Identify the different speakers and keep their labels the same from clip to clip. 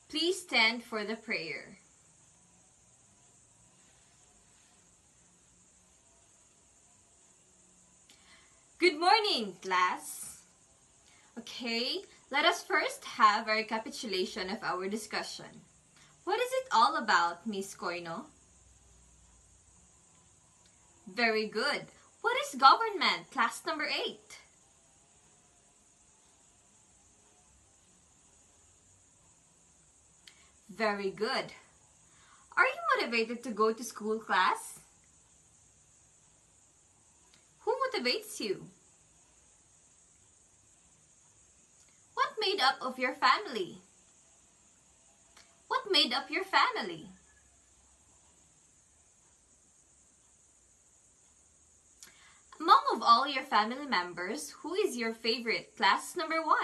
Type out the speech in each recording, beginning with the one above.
Speaker 1: Please stand for the prayer. Good morning, class. Okay, let us first have a recapitulation of our discussion. What is it all about, Miss Koino? Very good. What is government, class number 8? Very good. Are you motivated to go to school, class? Who motivates you? What made up of your family? What made up your family? Among of all your family members, who is your favorite? Class number 1.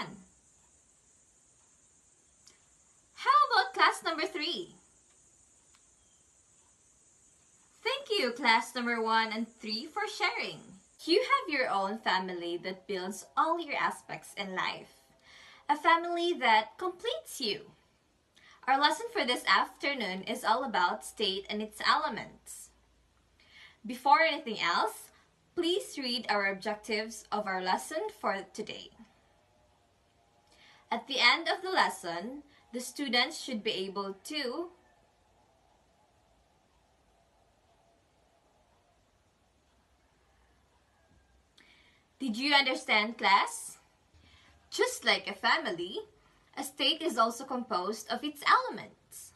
Speaker 1: How about class number 3? Thank you, class number 1 and 3 for sharing. You have your own family that builds all your aspects in life. A family that completes you. Our lesson for this afternoon is all about state and its elements. Before anything else, please read our objectives of our lesson for today. At the end of the lesson, the students should be able to Did you understand, class? Just like a family, a state is also composed of its elements.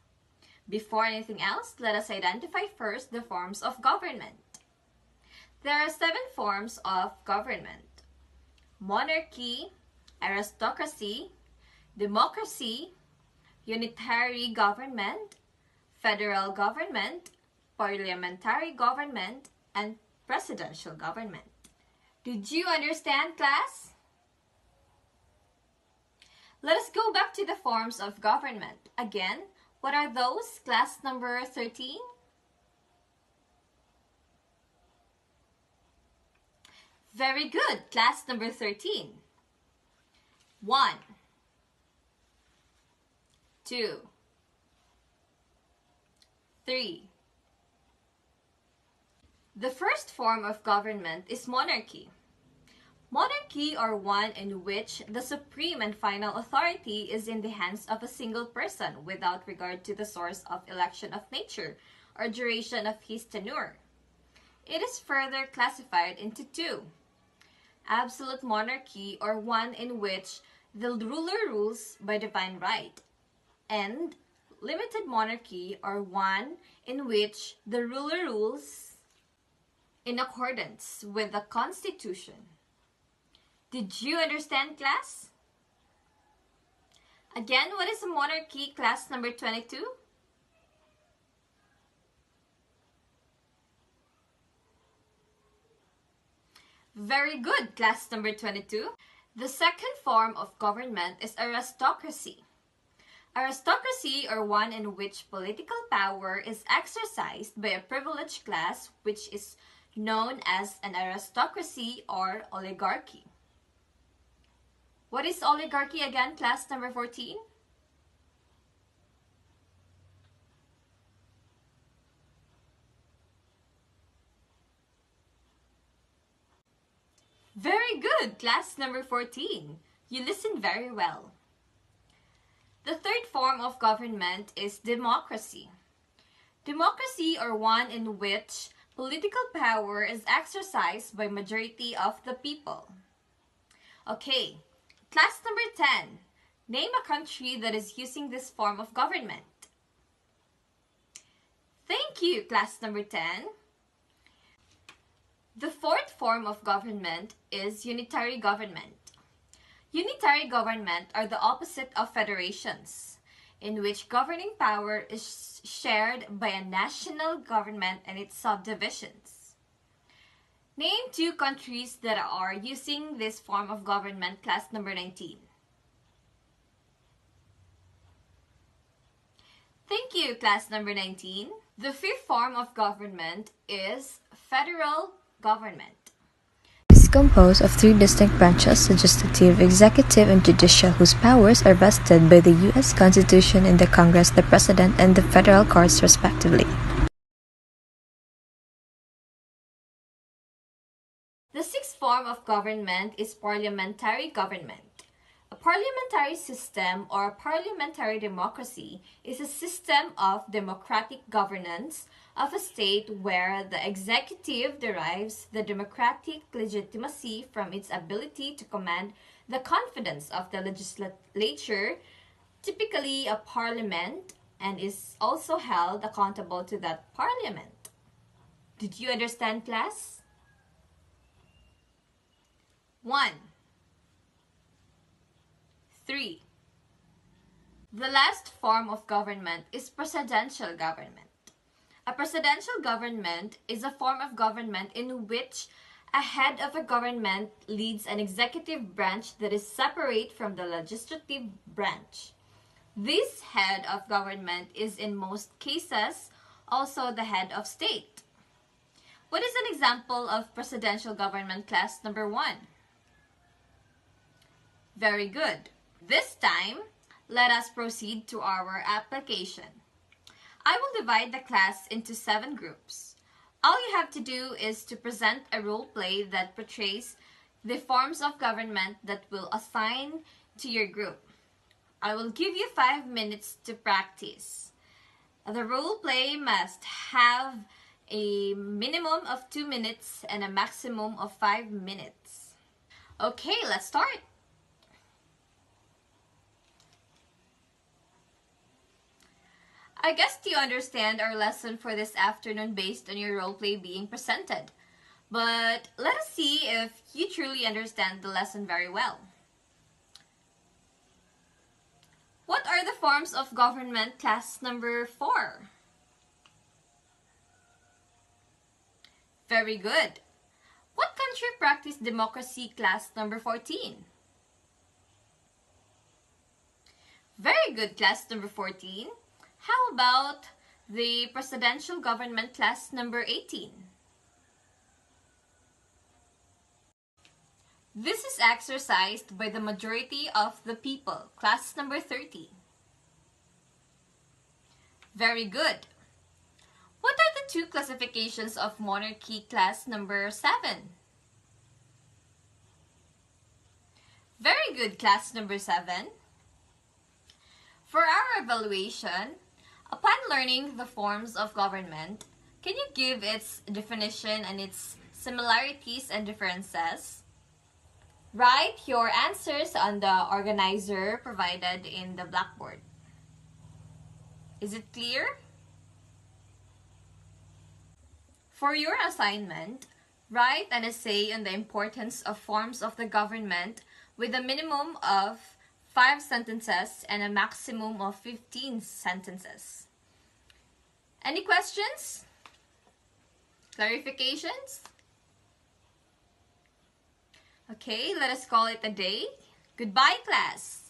Speaker 1: Before anything else, let us identify first the forms of government. There are 7 forms of government: monarchy, aristocracy, democracy, unitary government, federal government, parliamentary government, and presidential government. Did you understand, class? Let us go back to the forms of government. Again, what are those, class number 13? Very good, class number 13. 1, 2, 3. The first form of government is monarchy. Monarchy are one in which the supreme and final authority is in the hands of a single person without regard to the source of election of nature or duration of his tenure. It is further classified into 2. Absolute monarchy or one in which the ruler rules by divine right, and limited monarchy or one in which the ruler rules in accordance with the Constitution. Did you understand, class? Again, what is a monarchy, class number 22? Very good, class number 22. The second form of government is aristocracy. Aristocracy are one in which political power is exercised by a privileged class, which is known as an aristocracy or oligarchy. What is oligarchy again, class number 14? Very good, class number 14. You listened very well. The third form of government is democracy. Democracy are one in which political power is exercised by majority of the people. Okay, class number 10. Name a country that is using this form of government. Thank you, class number 10. The fourth form of government is unitary government. Unitary government are the opposite of federations, in which governing power is shared by a national government and its subdivisions. Name 2 countries that are using this form of government, class number 19. Thank you, class number 19. The fifth form of government is federal government.
Speaker 2: composed of three distinct branches, legislative, executive, and judicial, whose powers are vested by the U.S. Constitution in the Congress, the President, and the federal courts, respectively.
Speaker 1: The sixth form of government is parliamentary government. A parliamentary system or parliamentary democracy is a system of democratic governance of a state where the executive derives the democratic legitimacy from its ability to command the confidence of the legislature, typically a parliament, and is also held accountable to that parliament. Did you understand, class? 1. 3. The last form of government is presidential government. A presidential government is a form of government in which a head of a government leads an executive branch that is separate from the legislative branch. This head of government is in most cases also the head of state. What is an example of presidential government, class number 1? Very good. This time, let us proceed to our application. I will divide the class into 7 groups. All you have to do is to present a role play that portrays the forms of government that will assign to your group. I will give you 5 minutes to practice. The role play must have a minimum of 2 minutes and a maximum of 5 minutes. Okay, let's start. I guess you understand our lesson for this afternoon based on your roleplay being presented. But let us see if you truly understand the lesson very well. What are the forms of government, class number 4? Very good. What country practiced democracy, class number 14? Very good, class number 14. How about the presidential government, class number 18? This is exercised by the majority of the people, class number 30. Very good. What are the 2 classifications of monarchy, class number 7? Very good, class number 7. For our evaluation, upon learning the forms of government, can you give its definition and its similarities and differences? Write your answers on the organizer provided in the blackboard. Is it clear? For your assignment, write an essay on the importance of forms of the government with a minimum of 5 sentences and a maximum of 15 sentences. Any questions? Clarifications? Okay, let us call it a day. Goodbye, class.